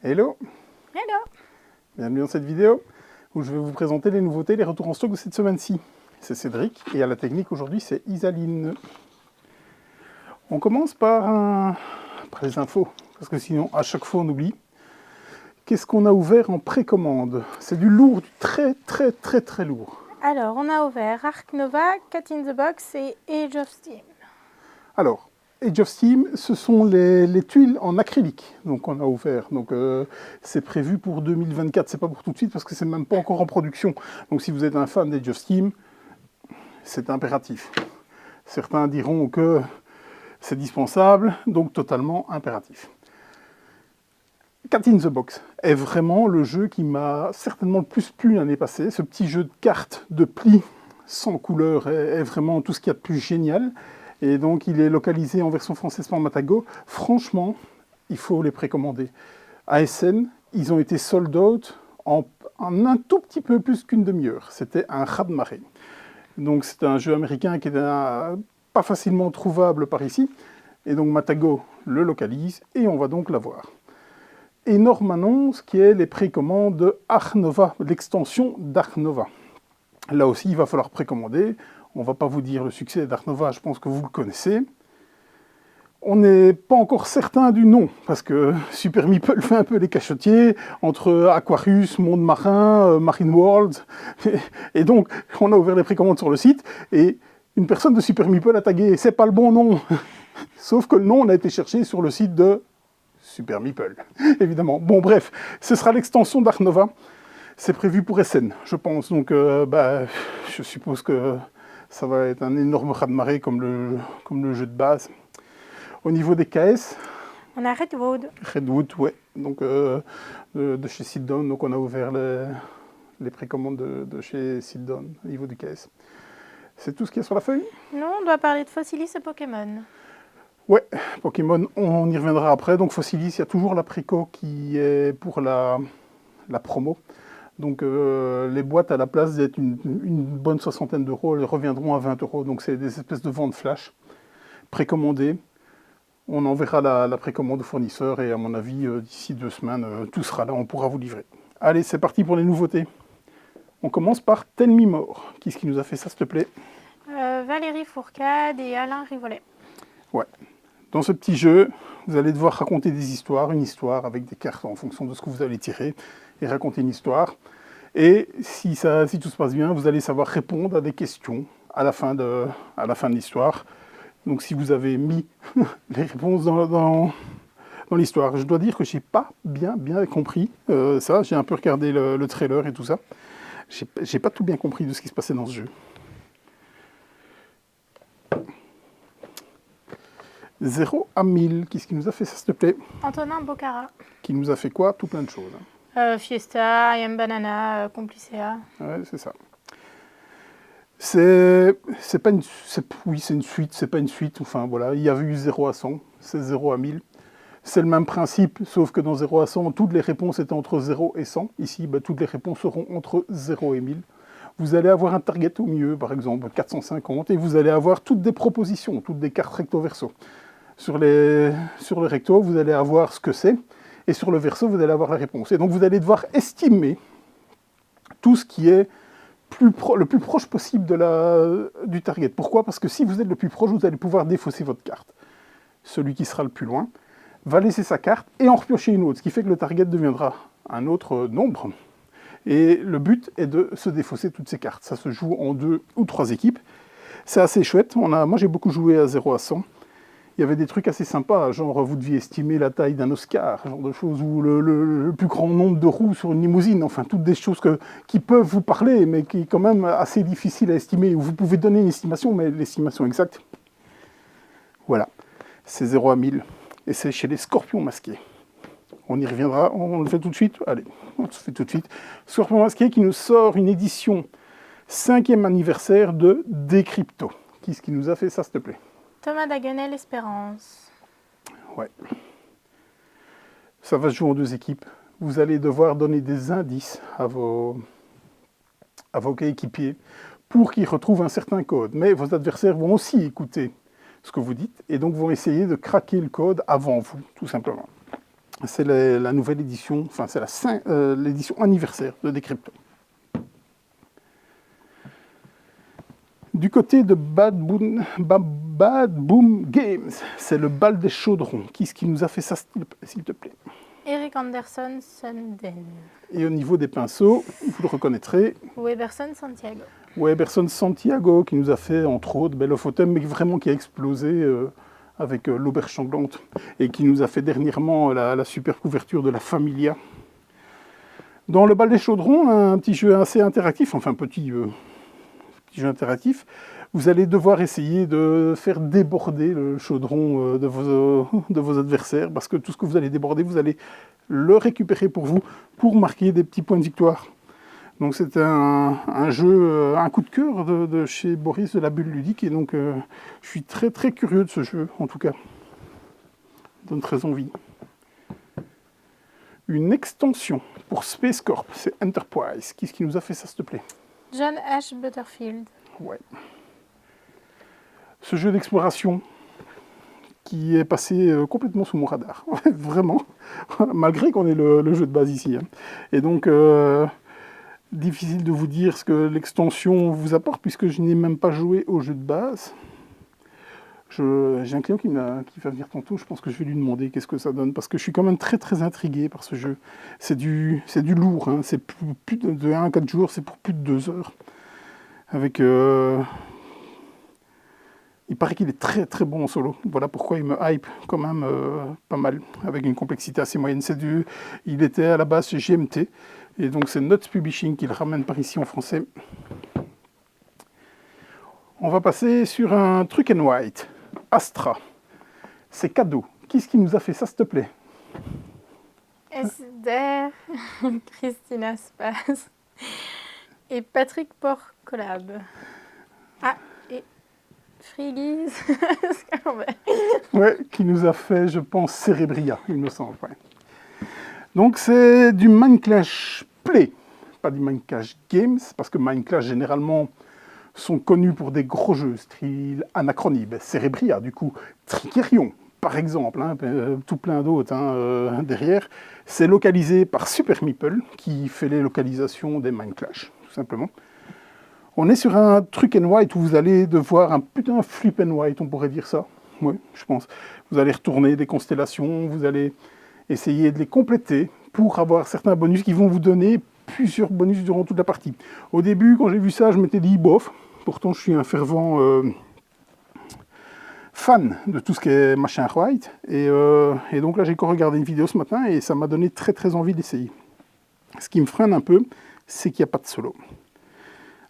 Hello, Hello. bienvenue dans cette vidéo où je vais vous présenter les nouveautés, les retours en stock de cette semaine-ci. C'est Cédric et à la technique aujourd'hui c'est Isaline. On commence par les infos, parce que sinon à chaque fois on oublie. Qu'est-ce qu'on a ouvert en précommande? C'est du lourd, du très lourd. Alors, on a ouvert Ark Nova, Cat in the Box et Age of Steam. Alors, Age of Steam, ce sont les tuiles en acrylique. Donc on a ouvert. Donc c'est prévu pour 2024. C'est pas pour tout de suite parce que c'est même pas encore en production. Donc si vous êtes un fan d'Age of Steam, c'est impératif. Certains diront que c'est dispensable, donc totalement impératif. Cat in the Box est vraiment le jeu qui m'a certainement le plus plu l'année passée. Ce petit jeu de cartes, de plis, sans couleur, est vraiment tout ce qu'il y a de plus génial. Et donc, il est localisé en version française par Matago. Franchement, il faut les précommander. ASN, ils ont été sold out en un tout petit peu plus qu'une demi-heure. C'était un raz-de-marée. Donc, c'est un jeu américain qui est pas facilement trouvable par ici. Et donc, Matago le localise et on va donc l'avoir. Énorme annonce qui est les précommandes de Ark Nova, l'extension d'Ark Nova. Là aussi, il va falloir précommander. On ne va pas vous dire le succès d'Ark Nova, je pense que vous le connaissez. On n'est pas encore certain du nom, parce que Super Meeple fait un peu les cachotiers entre Aquarius, Monde Marin, Marine World. Et donc, on a ouvert les précommandes sur le site, et une personne de Super Meeple a tagué « c'est pas le bon nom ». Sauf que le nom, on a été cherché sur le site de Super Meeple, évidemment. Bon, bref, ce sera l'extension d'Ark Nova. C'est prévu pour SN, je pense. Donc, je suppose que ça va être un énorme raz-de-marée comme le jeu de base. Au niveau des KS, On a Redwood. Redwood, ouais. Donc, de chez Sit-Down. Donc, on a ouvert les précommandes de chez Sit-Down au niveau du KS. C'est tout ce qu'il y a sur la feuille? Non, on doit parler de Fossilis et Pokémon. Ouais, Pokémon, on y reviendra après. Donc Fossilis, il y a toujours la préco qui est pour la promo. Donc les boîtes à la place d'être une bonne soixantaine d'euros, elles reviendront à 20 euros. Donc c'est des espèces de ventes flash précommandées. On enverra la précommande au fournisseur et à mon avis, d'ici 2 semaines, tout sera là, on pourra vous livrer. Allez, c'est parti pour les nouveautés. On commence par Tell Me More. Qui est-ce qui nous a fait ça, s'il te plaît? Valérie Fourcade et Alain Rivolet. Ouais. Dans ce petit jeu, vous allez devoir raconter des histoires, une histoire avec des cartes en fonction de ce que vous allez tirer, et raconter une histoire. Et si tout se passe bien, vous allez savoir répondre à des questions à la fin de l'histoire. Donc si vous avez mis les réponses dans l'histoire, je dois dire que j'ai pas bien compris ça. J'ai un peu regardé le trailer et tout ça. J'ai pas tout bien compris de ce qui se passait dans ce jeu. 0 à 1000, qu'est-ce qui nous a fait ça, s'il te plaît? Antonin Bocara. Qui nous a fait quoi? Tout plein de choses. Fiesta, I Am Banana, Complicea. Ouais, c'est ça. C'est pas une... Oui, c'est une suite, c'est pas une suite. Enfin, voilà, il y avait eu 0 à 100, c'est 0 à 1000. C'est le même principe, sauf que dans 0 à 100, toutes les réponses étaient entre 0 et 100. Ici, toutes les réponses seront entre 0 et 1000. Vous allez avoir un target au milieu, par exemple, 450, et vous allez avoir toutes des propositions, toutes des cartes recto-verso. Sur le recto, vous allez avoir ce que c'est, et sur le verso, vous allez avoir la réponse. Et donc, vous allez devoir estimer tout ce qui est le plus proche possible du target. Pourquoi? Parce que si vous êtes le plus proche, vous allez pouvoir défausser votre carte. Celui qui sera le plus loin va laisser sa carte et en repiocher une autre, ce qui fait que le target deviendra un autre nombre. Et le but est de se défausser toutes ces cartes. Ça se joue en 2 ou 3 équipes. C'est assez chouette. Moi, j'ai beaucoup joué à 0 à 100. Il y avait des trucs assez sympas, genre vous deviez estimer la taille d'un Oscar, genre de choses, ou le plus grand nombre de roues sur une limousine, enfin toutes des choses qui peuvent vous parler, mais qui est quand même assez difficile à estimer. Vous pouvez donner une estimation, mais l'estimation exacte, voilà, c'est 0 à 1000, et c'est chez les scorpions masqués. On y reviendra, on le fait tout de suite. Allez, on le fait tout de suite. Scorpion masqué qui nous sort une édition 5e anniversaire de Décrypto. Qui est-ce qui nous a fait ça, s'il te plaît? Thomas Dagenel, Espérance. Ouais. Ça va se jouer en 2 équipes. Vous allez devoir donner des indices à vos coéquipiers pour qu'ils retrouvent un certain code. Mais vos adversaires vont aussi écouter ce que vous dites et donc vont essayer de craquer le code avant vous, tout simplement. C'est la nouvelle édition, enfin c'est l'édition anniversaire de Decrypto. Du côté de Bad Boom Games, c'est le bal des chaudrons. Qui est-ce qui nous a fait ça, s'il te plaît? Eric Anderson Sunden. Et au niveau des pinceaux, vous le reconnaîtrez, Weberson Santiago. Weberson Santiago, qui nous a fait, entre autres, Bell of Autumn, mais vraiment qui a explosé avec l'auberge sanglante, et qui nous a fait dernièrement la super couverture de la Familia. Dans le bal des chaudrons, un petit jeu assez interactif, enfin petit jeu interactif, vous allez devoir essayer de faire déborder le chaudron de vos adversaires, parce que tout ce que vous allez déborder, vous allez le récupérer pour vous, pour marquer des petits points de victoire. Donc c'est un jeu, un coup de cœur de chez Boris de la Bulle Ludique, et donc je suis très très curieux de ce jeu, en tout cas. Ça donne très envie. Une extension pour Space Corp, c'est Enterprise. Qui est-ce qui nous a fait ça, s'il te plaît? John H. Butterfield. Ouais. Ce jeu d'exploration qui est passé complètement sous mon radar, vraiment, malgré qu'on ait le jeu de base ici. Hein. Et donc, difficile de vous dire ce que l'extension vous apporte, puisque je n'ai même pas joué au jeu de base. J'ai un client qui va venir tantôt, je pense que je vais lui demander qu'est-ce que ça donne, parce que je suis quand même très très intrigué par ce jeu. C'est du lourd, hein. C'est plus de 1 à 4 jours, c'est pour plus de 2 heures. Avec... il paraît qu'il est très très bon en solo. Voilà pourquoi il me hype quand même pas mal, avec une complexité assez moyenne. Il était à la base chez GMT, et donc c'est Nuts Publishing qui le ramène par ici en français. On va passer sur un truc and white. Astra. C'est cadeau. Qui est-ce qui nous a fait ça, s'il te plaît? Esther, Christina Spaz et Patrick Porcolab. Ah, et Frigis Scarbet. Ouais, qui nous a fait, je pense, Cerebria, il me semble. Ouais. Donc c'est du Mindclash Play, pas du Mindclash Games, parce que Mindclash, généralement, sont connus pour des gros jeux, style Anachronib, Cerebria, du coup, Trickerion, par exemple, hein, tout plein d'autres hein, derrière. C'est localisé par Super Meeple, qui fait les localisations des Mindclash, tout simplement. On est sur un truc and white où vous allez devoir un putain flip and white, on pourrait dire ça. Oui, je pense. Vous allez retourner des constellations, vous allez essayer de les compléter pour avoir certains bonus qui vont vous donner plusieurs bonus durant toute la partie. Au début, quand j'ai vu ça, je m'étais dit, bof, pourtant je suis un fervent fan de tout ce qui est machin white. Et donc là, j'ai encore regardé une vidéo ce matin et ça m'a donné très très envie d'essayer. Ce qui me freine un peu, c'est qu'il n'y a pas de solo.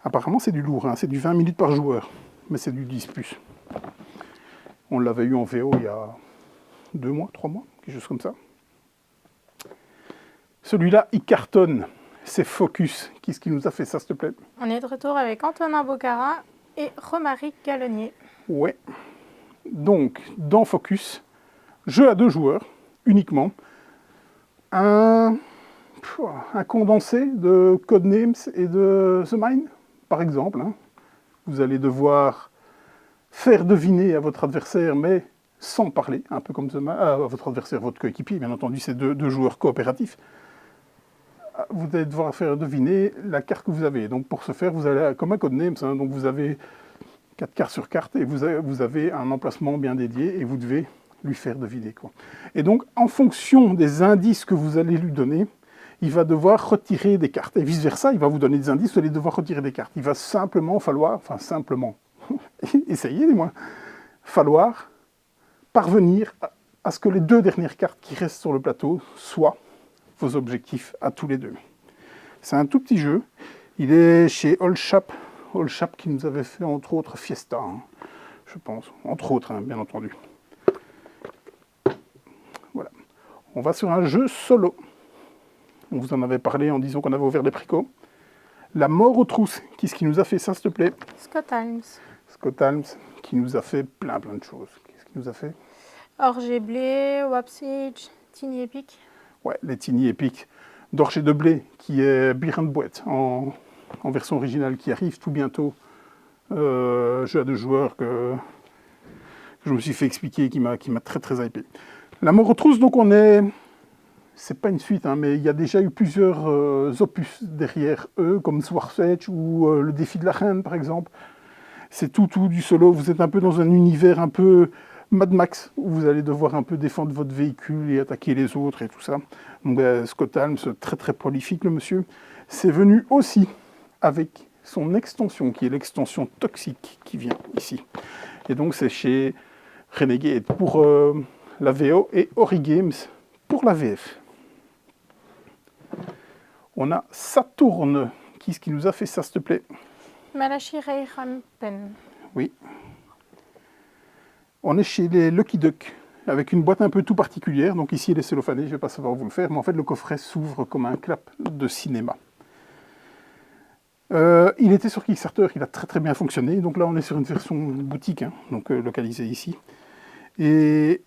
Apparemment, c'est du lourd, hein, c'est du 20 minutes par joueur, mais c'est du 10+. On l'avait eu en VO il y a 2 mois, 3 mois, quelque chose comme ça. Celui-là, il cartonne. C'est Focus. Qui est-ce qui nous a fait ça, s'il te plaît? On est de retour avec Antonin Bocara et Romaric Gallonnier. Ouais. Donc, dans Focus, jeu à 2 joueurs, uniquement. Un condensé de Codenames et de The Mind, par exemple. Hein. Vous allez devoir faire deviner à votre adversaire, mais sans parler, un peu comme à votre adversaire, votre coéquipier, bien entendu, c'est deux joueurs coopératifs. Vous allez devoir faire deviner la carte que vous avez. Donc pour ce faire, vous allez, comme un Codenames, hein, donc vous avez 4 cartes sur carte et vous avez un emplacement bien dédié et vous devez lui faire deviner. Quoi. Et donc, en fonction des indices que vous allez lui donner, il va devoir retirer des cartes. Et vice-versa, il va vous donner des indices, vous allez devoir retirer des cartes. Il va simplement, essayez du moins, falloir parvenir à ce que les 2 dernières cartes qui restent sur le plateau soient vos objectifs à tous les 2. C'est un tout petit jeu. Il est chez All Shop qui nous avait fait entre autres Fiesta, hein, je pense. Entre autres, hein, bien entendu. Voilà. On va sur un jeu solo. On vous en avait parlé en disant qu'on avait ouvert des précaux. La mort aux trousses. Qui est-ce qui nous a fait ça, s'il te plaît? Scott Alms. Scott Alms, qui nous a fait plein de choses. Qu'est-ce qu'il nous a fait? Orge Blé, Wapsage, Tiny Epic. Ouais, les Tiny Epic d'Orge de Blé, qui est Beer and Boîte en version originale, qui arrive tout bientôt. Jeu à 2 joueurs que je me suis fait expliquer et qui m'a très très hypé. La mort aux trousses, donc on est c'est pas une suite, hein, mais il y a déjà eu plusieurs opus derrière eux, comme Swords Edge ou le défi de la reine, par exemple. C'est tout du solo. Vous êtes un peu dans un univers un peu Mad Max, où vous allez devoir un peu défendre votre véhicule et attaquer les autres et tout ça. Donc Scott Almes, très très prolifique le monsieur, c'est venu aussi avec son extension, qui est l'extension Toxic, qui vient ici. Et donc c'est chez Renegade pour la VO et Ori Games pour la VF. On a Saturne. Qui est-ce qui nous a fait ça, s'il te plaît? Malachi Rampen. Oui. On est chez les Lucky Duck, avec une boîte un peu tout particulière. Donc ici, elle est cellophanée, je ne vais pas savoir vous le faire, mais en fait, le coffret s'ouvre comme un clap de cinéma. Il était sur Kickstarter, il a très très bien fonctionné. Donc là, on est sur une version boutique, hein, donc localisée ici. Et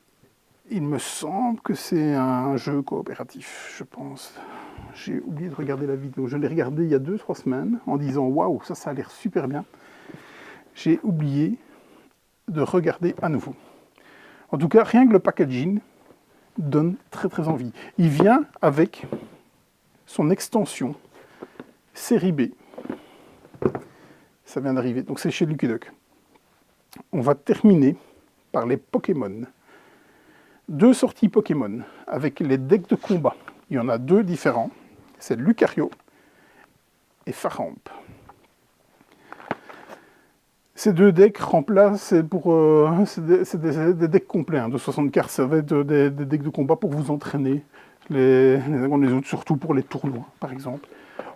il me semble que c'est un jeu coopératif, je pense. J'ai oublié de regarder la vidéo. Je l'ai regardé il y a 2-3 semaines en disant « Waouh, ça a l'air super bien ». J'ai oublié de regarder à nouveau. En tout cas, rien que le packaging donne très très envie. Il vient avec son extension série B. Ça vient d'arriver, donc c'est chez Lucky Duck. On va terminer par les Pokémon. 2 sorties Pokémon avec les decks de combat. Il y en a 2 différents. C'est Lucario et Faramp. Ces 2 decks remplacent, c'est des decks complets, hein, de 60 cartes, ça va être des decks de combat pour vous entraîner, les autres, surtout pour les tournois, par exemple.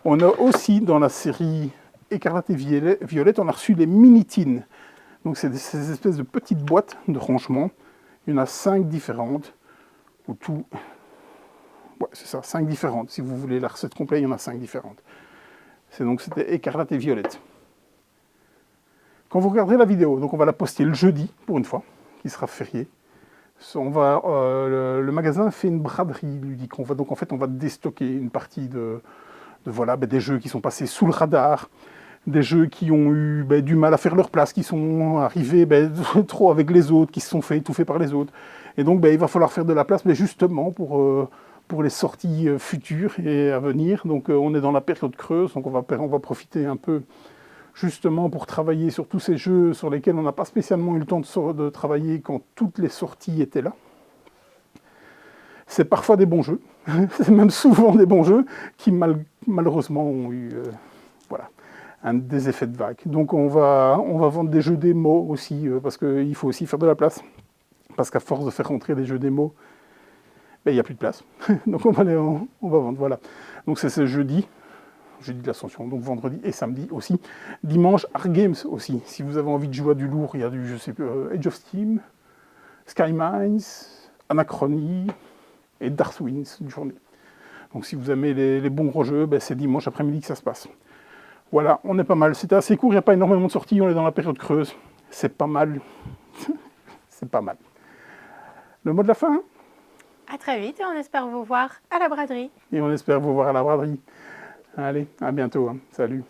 On a aussi, dans la série Écarlate et Violette, on a reçu les Mini-Tins. Donc c'est ces espèces de petites boîtes de rangement. Il y en a 5 différentes, ou tout... Ouais, c'est ça, 5 différentes. Si vous voulez la recette complète, il y en a 5 différentes. C'était Écarlate et Violette. Quand vous regarderez la vidéo, donc on va la poster le jeudi, pour une fois, qui sera férié. Le magasin fait une braderie ludique. Donc en fait, on va déstocker une partie des jeux qui sont passés sous le radar, des jeux qui ont eu du mal à faire leur place, qui sont arrivés trop avec les autres, qui se sont fait étouffer par les autres. Et donc il va falloir faire de la place, mais justement pour les sorties futures et à venir. Donc on est dans la période creuse, donc on va profiter un peu justement pour travailler sur tous ces jeux sur lesquels on n'a pas spécialement eu le temps de travailler quand toutes les sorties étaient là. C'est parfois des bons jeux, c'est même souvent des bons jeux qui malheureusement ont eu des effets de vague. Donc on va vendre des jeux démo aussi, parce qu'il faut aussi faire de la place. Parce qu'à force de faire rentrer des jeux démo, il n'y a plus de place. Donc on va vendre, voilà. Donc c'est ce jeudi de l'Ascension, donc vendredi et samedi aussi. Dimanche, Art Games aussi. Si vous avez envie de jouer à du lourd, il y a du, je sais plus, Age of Steam, Sky Mines, Anachronie et Darkwings, une journée. Donc si vous aimez les bons gros jeux, c'est dimanche après-midi que ça se passe. Voilà, on est pas mal. C'était assez court, il n'y a pas énormément de sorties, on est dans la période creuse. C'est pas mal. C'est pas mal. Le mot de la fin? À très vite et on espère vous voir à la braderie. Et on espère vous voir à la braderie. Allez, à bientôt. Hein. Salut.